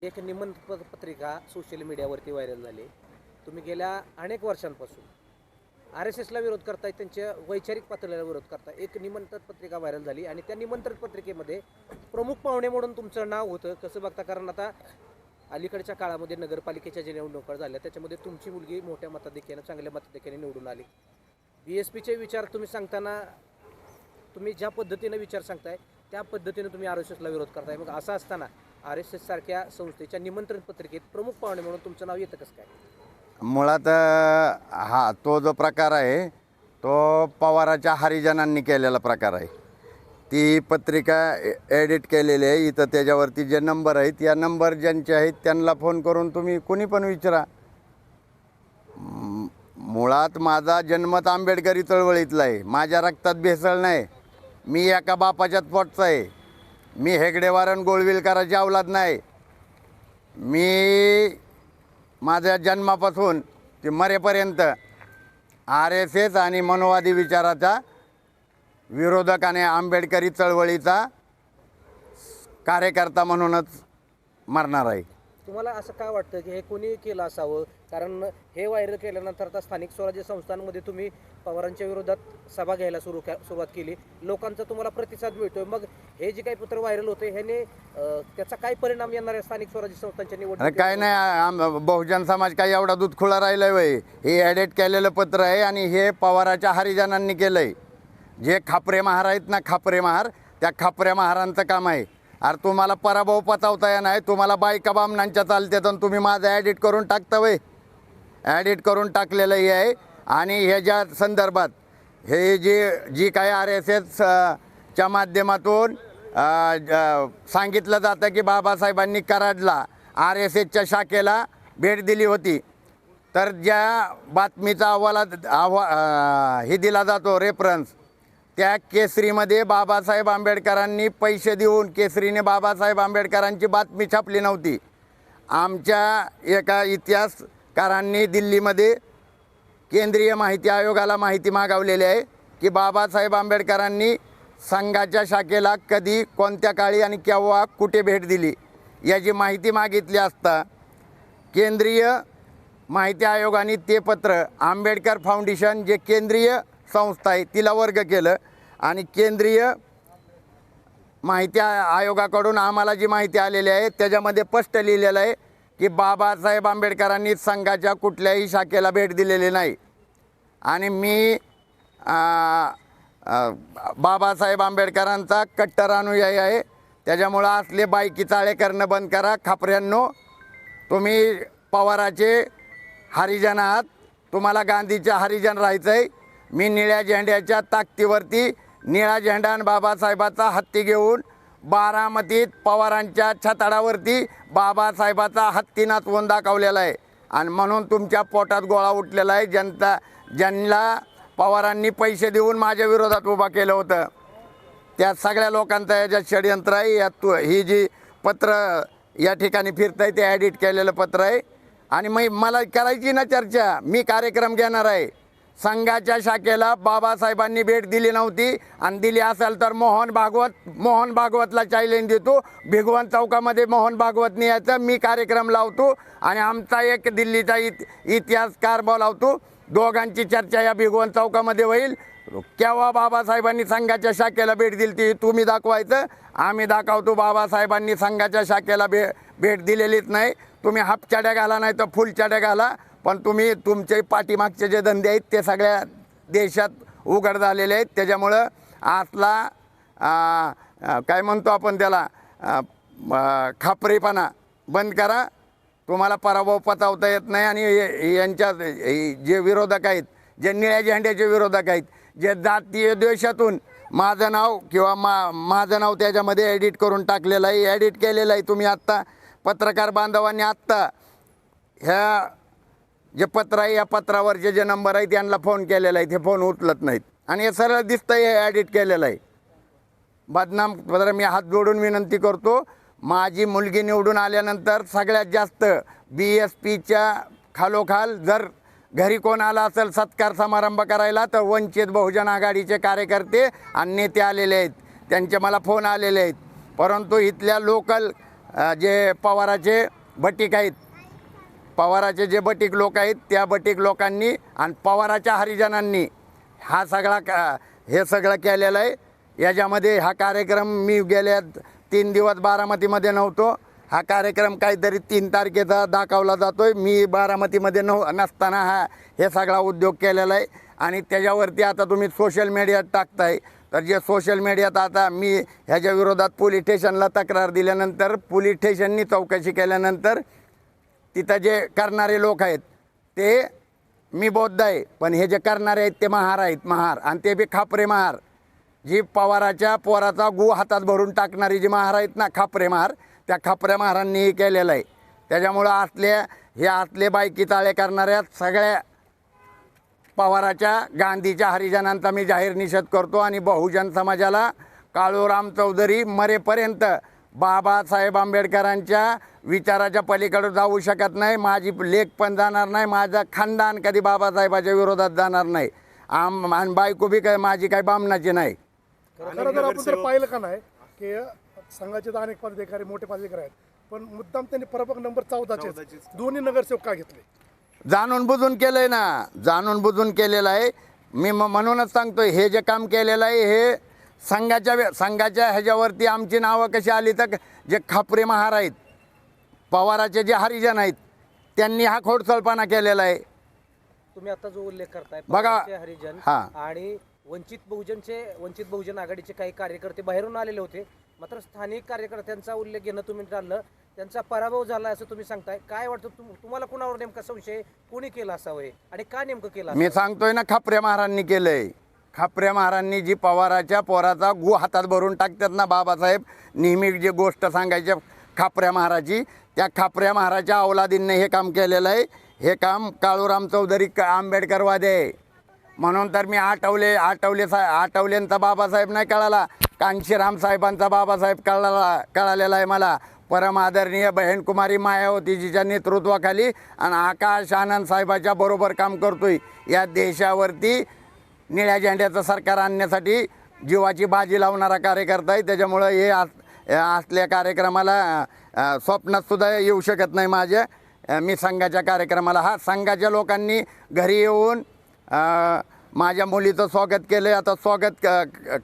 एक निमंत्रण पत्रिका सोशल मीडियावरती व्हायरल झाली. तुम्ही गेल्या अनेक वर्षांपासून आर एस एसला विरोध करताय, त्यांच्या वैचारिक पातळीला विरोध करताय. एक निमंत्रण पत्रिका व्हायरल झाली आणि त्या निमंत्रण पत्रिकेमध्ये प्रमुख पाहुणे म्हणून तुमचं नाव होतं. कसं बघता, कारण आता अलीकडच्या काळामध्ये नगरपालिकेच्या ज्या निवडणुका झाल्या त्याच्यामध्ये तुमची मुलगी मोठ्या मताधिक्याने, चांगल्या मताधिक्याने निवडून आली. BSPचे विचार तुम्ही सांगताना तुम्ही ज्या पद्धतीने विचार सांगताय त्या पद्धतीने तुम्ही RSSला विरोध करताय. मग असं असताना RSS सारख्या संस्थेच्या निमंत्रण पत्रिकेत प्रमुख पाहुणे म्हणून तुमचं नाव येतं कसं काय? मुळात तो जो प्रकार आहे तो पवाराच्या हरिजनांनी केलेला प्रकार आहे. ती पत्रिका एडिट केलेली आहे. इथं त्याच्यावरती जे नंबर आहेत, या नंबर ज्यांचे आहेत त्यांना फोन करून तुम्ही कोणी पण विचारा. मुळात माझा जन्मत आंबेडकरी चळवळीतला आहे. माझ्या रक्तात भेसळ नाही. मी एका बापाच्याच पोटचा आहे. मी हेगडेवारन गोळविलकराची औलाद नाही. मी माझ्या जन्मापासून ते मरेपर्यंत RSS आणि मनोवादी विचाराचा विरोधक आणि आंबेडकरी चळवळीचा कार्यकर्ता म्हणूनच मरणार आहे. तुम्हाला असं काय वाटतं की हे कोणी केलं असावं? कारण हे व्हायरल केल्यानंतर आता स्थानिक स्वराज्य संस्थांमध्ये तुम्ही पवारांच्या विरोधात सभा घ्यायला सुरुवात केली. लोकांचा तुम्हाला प्रतिसाद मिळतोय. मग हे जे काही पत्र व्हायरल होते ह्याने त्याचा काय परिणाम येणार आहे स्थानिक स्वराज्य संस्थांच्या निवडणुकीवर? काय नाही, बहुजन समाज काही एवढा दूध खुळा राहिला वय. हे एडिट केलेलं पत्र आहे आणि हे पवाराच्या हरिजनांनी केलं आहे. जे खापरे महार आहेत ना, खापरे महार, त्या खापरे महारांचं काम आहे. अरे तुम्हाला पराभव पचवता येणार नाही. तुम्हाला बायका बामणांच्या चालते तर तुम्ही माझं ॲडिट करून टाकता वय. ॲडिट करून टाकलेलंही आहे. आणि ह्याच्या संदर्भात हे जी काही RSS च्या माध्यमातून सांगितलं जातं की बाबासाहेबांनी कराडला RSSच्या शाखेला भेट दिली होती, तर ज्या बातमीचा हे दिला जातो रेफरन्स, त्या केसरीमध्ये बाबासाहेब आंबेडकरांनी पैसे देऊन केसरीने बाबासाहेब आंबेडकरांची बातमी छापली नव्हती. आमच्या एका इतिहासकारांनी दिल्लीमध्ये केंद्रीय माहिती आयोगाला माहिती मागवलेली आहे की बाबासाहेब आंबेडकरांनी संघाच्या शाखेला कधी, कोणत्या काळी आणि केव्हा, कुठे भेट दिली याची माहिती मागितली असता केंद्रीय माहिती आयोगाने ते पत्र आंबेडकर फाउंडेशन, जे केंद्रीय संस्था आहे, तिला वर्ग केलं. आणि केंद्रीय माहिती आयोगाकडून आम्हाला जी माहिती आलेली आहे त्याच्यामध्ये स्पष्ट लिहिलेलं आहे की बाबासाहेब आंबेडकरांनी संघाच्या कुठल्याही शाखेला भेट दिलेली नाही. आणि मी बाबासाहेब आंबेडकरांचा कट्टर अनुयायी आहे. त्याच्यामुळं असले बायकी चाळे करणं बंद करा. खापऱ्यांनो, तुम्ही पवाराचे हरिजन आहात. तुम्हाला गांधीच्या हरिजन राहायचं आहे. मी निळ्या झेंड्याच्या ताकदीवरती निळा झेंडा आणि बाबासाहेबाचा हत्ती घेऊन बारामतीत पवारांच्या छताडावरती बाबासाहेबाचा हत्ती नाचवून दाखवलेला आहे. आणि म्हणून तुमच्या पोटात गोळा उठलेला आहे. ज्यांना पवारांनी पैसे देऊन माझ्या विरोधात उभा केलं होतं, त्या सगळ्या लोकांचं याच्यात षडयंत्र आहे. यात ही जी पत्र या ठिकाणी फिरत आहे ते ॲडिट केलेलं पत्र आहे. आणि मला करायची ना चर्चा, मी कार्यक्रम घेणार आहे. संघाच्या शाखेला बाबासाहेबांनी भेट दिली नव्हती आणि दिली असेल तर मोहन भागवतला चॅलेंज देतो. भिगवण चौकामध्ये मोहन भागवतने यायचं, मी कार्यक्रम लावतो आणि आमचा एक दिल्लीचा इतिहासकार बोलावतो. दोघांची चर्चा या भिगवण चौकामध्ये होईल. केव्हा बाबासाहेबांनी संघाच्या शाखेला भेट दिली ती तुम्ही दाखवायचं. आम्ही दाखवतो बाबासाहेबांनी संघाच्या शाखेला भेट दिलेलीच नाही. तुम्ही हाफ चाड्या घाला नाही तर फुल चाड्या घाला, पण तुम्ही तुमचे पाठीमागचे जे धंदे आहेत ते सगळ्या देशात उघड झालेले आहेत. त्याच्यामुळं असला काय म्हणतो आपण त्याला, खापरीपणा बंद करा. तुम्हाला पराभव पचवता येत नाही. आणि यांच्या जे विरोधक आहेत, जे निळ्या झेंड्याचे विरोधक आहेत, जे जातीय द्वेषातून माझं नाव किंवा माझं नाव त्याच्यामध्ये एडिट करून टाकलेलं आहे, एडिट केलेलं आहे. तुम्ही आत्ता पत्रकार बांधवांनी आत्ता ह्या जे पत्र आहे या पत्रावरचे जे नंबर आहेत त्यांना फोन केलेला आहे, ते फोन उचलत नाहीत. आणि हे सरळ दिसतं हे ॲडिट केलेलं आहे. बदनाम पत्र. मी हात जोडून विनंती करतो, माझी मुलगी निवडून आल्यानंतर सगळ्यात जास्त BSPच्या खालोखाल जर घरी कोण आला असेल सत्कार समारंभ करायला तर वंचित बहुजन आघाडीचे कार्यकर्ते आणि नेते आलेले आहेत. त्यांचे मला फोन आलेले आहेत. परंतु इथल्या लोकल जे पवाराचे बटीक आहेत, पवाराचे जे बटीक लोक आहेत त्या बटीक लोकांनी आणि पवाराच्या हरिजनांनी हा सगळा हे सगळं केलेलं आहे. याच्यामध्ये हा कार्यक्रम मी गेल्या 3 दिवस बारामतीमध्ये नव्हतो. हा कार्यक्रम काहीतरी 3 तारखेचा दाखवला जातो आहे. मी बारामतीमध्ये नसताना हे सगळा उद्योग केलेला आहे. आणि त्याच्यावरती आता तुम्ही सोशल मीडियात टाकताय, तर जे सोशल मीडियात आता मी ह्याच्या विरोधात पोलीस स्टेशनला तक्रार दिल्यानंतर पोलीस स्टेशननी चौकशी केल्यानंतर तिथं जे करणारे लोक आहेत ते मी बौद्ध आहे, पण हे जे करणारे आहेत ते महार आहेत, महार. आणि ते बी खापरे महार, जी पवाराच्या पोराचा गू हातात भरून टाकणारी जी महार आहेत ना, खापरे महार, त्या खापऱ्या महारांनी हे केलेलं आहे. त्याच्यामुळं असले बायकी ताळे करणाऱ्या सगळ्या पवाराच्या गांधीच्या हरिजनांचा मी जाहीर निषेध करतो. आणि बहुजन समाजाला काळूराम चौधरी मरेपर्यंत बाबासाहेब आंबेडकरांच्या विचाराच्या पलीकडे जाऊ शकत नाही. माझी लेक पण जाणार नाही, माझं खानदान कधी बाबासाहेबाच्या विरोधात जाणार नाही. आणि बायको बी काय माझी काही बामणाची नाही. खरं तर आपण जर पाहिलं का नाही की संघाचे तर अनेक पदाधिकारी मोठे पदाधिकारी आहेत, पण मुद्दाम त्यांनी प्रभाग नंबर 14चे दोन्ही नगरसेवक का घेतले? जाणून बुजून केलंय ना, जाणून बुजून केलेलं आहे. मी म्हणूनच सांगतोय हे जे काम केलेलं आहे हे संघाच्या ह्याच्यावरती आमची नावं कशी आली तर जे खापरे महार आहेत, पवाराचे जे हरिजन आहेत, त्यांनी हा खोडसाळपणा केलेला आहे. तुम्ही आता जो उल्लेख करताय बघा, पवारचे हरिजन हां. आणि वंचित बहुजन आघाडीचे काही कार्यकर्ते बाहेरून आलेले होते, मात्र स्थानिक कार्यकर्त्यांचा उल्लेख घेणं तुम्ही टाळलं. त्यांचा पराभव झाला असं तुम्ही सांगताय. काय वाटतं तुम्हाला कुणावर नेमका संशय, कोणी केला असावं हे आणि का नेमकं केलं मी सांगतोय ना, खापरे महारांनी केलंय. खापरे महारांनी जी पवाराच्या पोराचा गु हातात भरून टाकतात ना, बाबासाहेब नेहमी जी गोष्ट सांगायच्या खापऱ्या महाराची, त्या खापऱ्या महाराच्या अवलादींनी हे काम केलेलं आहे. हे काम काळूराम चौधरी आंबेडकरवादी आहे. म्हणून तर मी आठवलेंचा बाबासाहेब नाही कळाला, कांशीराम साहेबांचा बाबासाहेब कळालेला आहे मला. परम आदरणीय बहीण कुमारी मायावतीजीच्या नेतृत्वाखाली आणि आकाश आनंद साहेबाच्या बरोबर काम करतोय. या देशावरती निळ्या झेंड्याचं सरकार आणण्यासाठी जीवाची बाजी लावणारा कार्यकर्ता आहे. त्याच्यामुळं हे असल्या कार्यक्रमाला स्वप्नातसुद्धा येऊ शकत नाही माझ्या. मी संघाच्या कार्यक्रमाला संघाच्या लोकांनी घरी येऊन माझ्या मुलीचं स्वागत केलं. आता स्वागत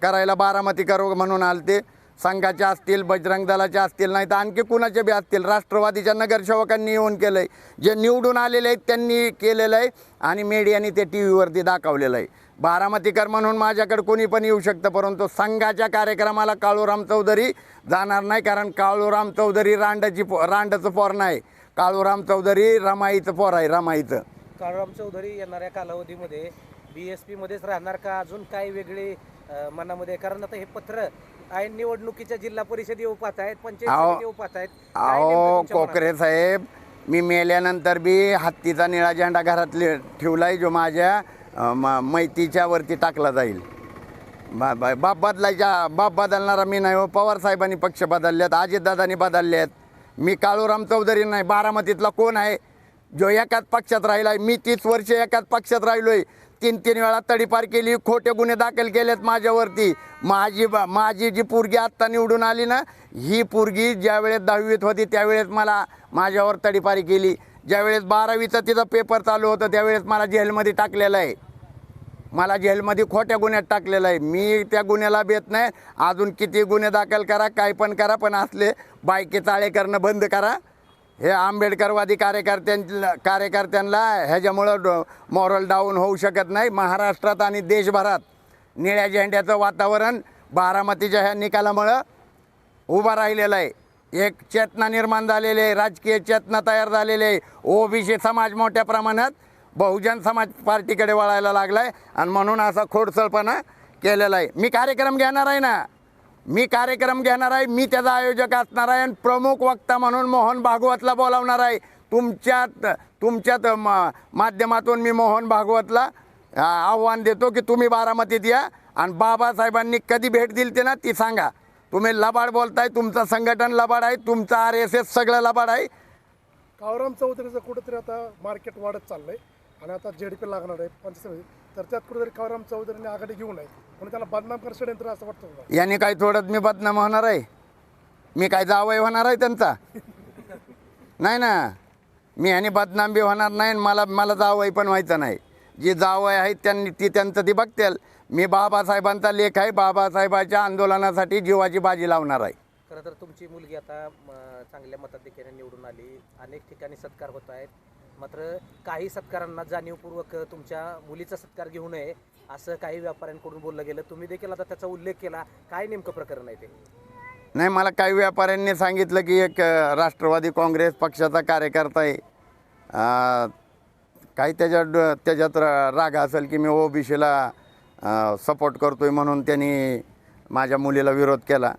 करायला बारामती करू म्हणून आलते. संघाच्या असतील, बजरंग दलाच्या असतील, नाही तर आणखी कुणाचे बी असतील, राष्ट्रवादीच्या नगरसेवकांनी येऊन केलं आहे. जे निवडून आलेले आहेत त्यांनी केलेलं आहे आणि मीडियाने ते टी व्हीवरती दाखवलेलं आहे. बारामतीकर म्हणून माझ्याकडे कोणी पण येऊ शकतं, परंतु संघाच्या कार्यक्रमाला काळूराम चौधरी जाणार नाही. कारण काळूराम चौधरी रांडचं पोर नाही, काळूराम चौधरी रमाईचं पोर आहे, रमाईचं. काळूराम चौधरी येणाऱ्या कालावधीमध्ये BSP मध्येच राहणार का अजून काय वेगळे मनामध्ये? कारण आता हे पत्र ऐन निवडणुकीच्या जिल्हा परिषद येऊ पाहत आहेत, पंचायत येऊ पाहत आहेत. अहो कोकरे साहेब, मी मेल्यानंतर बी हत्तीचा निळा झेंडा घरात ठेवलाय, जो माझ्या मैतीच्या वरती टाकला जाईल. बाप बदलणारा मी नाही हो. पवार साहेबांनी पक्ष बदललेत, अजितदादांनी बदललेत. मी काळूराम चौधरी नाही. बारामतीतला कोण आहे जो एकाच पक्षात राहिला आहे? मी 30 वर्ष एकाच पक्षात राहिलोय. 3 वेळा तडीपार केली, खोटे गुन्हे दाखल केलेत माझ्यावरती. माझी जी पोरगी आत्ता निवडून आली ना, ही पोरगी ज्यावेळेस 10वीत होती त्यावेळेस माझ्यावर तडीपारी केली. ज्यावेळेस 12वीचा तिचा पेपर चालू होतं त्यावेळेस मला जेलमध्ये टाकलेलं आहे. मला जेलमध्ये खोट्या गुन्ह्यात टाकलेलं आहे. मी त्या गुन्ह्याला भेट नाही. अजून किती गुन्हे दाखल करा, काय पण करा, पण असले बायके चाळे करणं बंद करा. हे आंबेडकरवादी कार्यकर्त्यांना ह्याच्यामुळं मॉरल डाऊन होऊ शकत नाही. महाराष्ट्रात आणि देशभरात निळ्या झेंड्याचं वातावरण बारामतीच्या ह्या निकालामुळं उभं राहिलेलं आहे. एक चेतना निर्माण झालेली आहे, राजकीय चेतना तयार झालेली आहे. ओबीसी समाज मोठ्या प्रमाणात बहुजन समाज पार्टीकडे वळायला लागला आहे आणि म्हणून असा खोडसळपणा केलेला आहे. मी कार्यक्रम घेणार आहे ना, मी त्याचा आयोजक असणार आहे आणि प्रमुख वक्ता म्हणून मोहन भागवतला बोलावणार आहे. तुमच्यात माध्यमातून मी मोहन भागवतला आव्हान देतो की तुम्ही बारामतीत या आणि बाबासाहेबांनी कधी भेट दिली ते ना ती सांगा. तुम्ही लबाड बोलताय, तुमचं संघटन लबाड आहे, तुमचं RSS सगळं लबाड आहे. काळूराम चौधरीचं कुठेतरी आता मार्केट वाढत चाललंय आणि आता ZDP लागणार आहे पंचायत, तर त्यात कुठेतरी काळूराम चौधरीने आघाडी घेऊ नये म्हणून त्याला बदनाम कर षडयंत्र असं वाटतं. याने काही थोडंच मी बदनाम होणार आहे? मी काय जावई होणार आहे त्यांचा? नाही ना, मी ह्याने बदनाम बी होणार नाही आणि मला जावई पण व्हायचं नाही. जे जावई आहेत त्यांनी त्यांचं ती बघतील. मी बाबासाहेबांचा लेख आहे, बाबासाहेबांच्या आंदोलनासाठी जीवाची बाजी लावणार आहे. खरं तर तुमची मुलगी आता चांगल्या मताधिक्याने निवडून आली, अनेक ठिकाणी सत्कार होत आहेत. मात्र काही सत्कारांना जाणीवपूर्वक तुमच्या मुलीचा सत्कार घेऊ नये असं काही व्यापाऱ्यांकडून बोललं गेलं. तुम्ही देखील आता त्याचा उल्लेख केला. काय नेमकं प्रकरण आहे ते? नाही, मला काही व्यापाऱ्यांनी सांगितलं की एक राष्ट्रवादी काँग्रेस पक्षाचा कार्यकर्ता आहे, काही त्याच्यात राग असेल की मी ओबीसीला सपोर्ट करतोय म्हणून त्यांनी माझ्या मुलीला विरोध केला.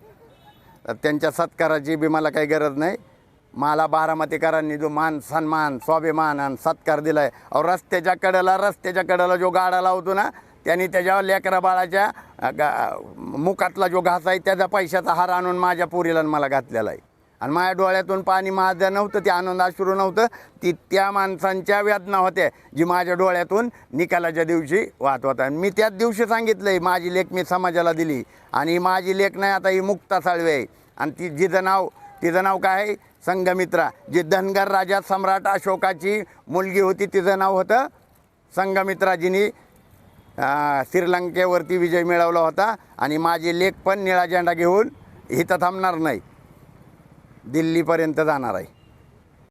तर त्यांच्या सत्काराची बी मला काही गरज नाही. मला बारामतीकरांनी जो मान सन्मान स्वाभिमान आणि सत्कार दिला आहे, अहो रस्त्याच्या कडेला जो गाडा लावतो ना, त्यांनी त्याच्या लेकरा बाळाच्या मुखातला जो घास आहे त्याचा पैशाचा हार आणून माझ्या पोरीला मला घातलेला आहे. आणि माझ्या डोळ्यातून पाणी माझं नव्हतं, ते आनंद अश्रू नव्हतं, ती त्या माणसांच्या वेदना होत्या जी माझ्या डोळ्यातून निकालाच्या दिवशी वाहत होता. मी त्याच दिवशी सांगितलं आहे माझी लेक मी समाजाला दिली. आणि माझी लेक नाही, आता ही मुक्ता साळवे आहे. आणि तिचं नाव काय आहे? संघमित्रा. जी धनगर राजा सम्राट अशोकाची मुलगी होती तिचं नाव होतं संघमित्रा, जिनी श्रीलंकेवरती विजय मिळवला होता. आणि माझी लेक पण निळा झेंडा घेऊन इथं थांबणार नाही, दिल्लीपर्यंत जाणार आहे.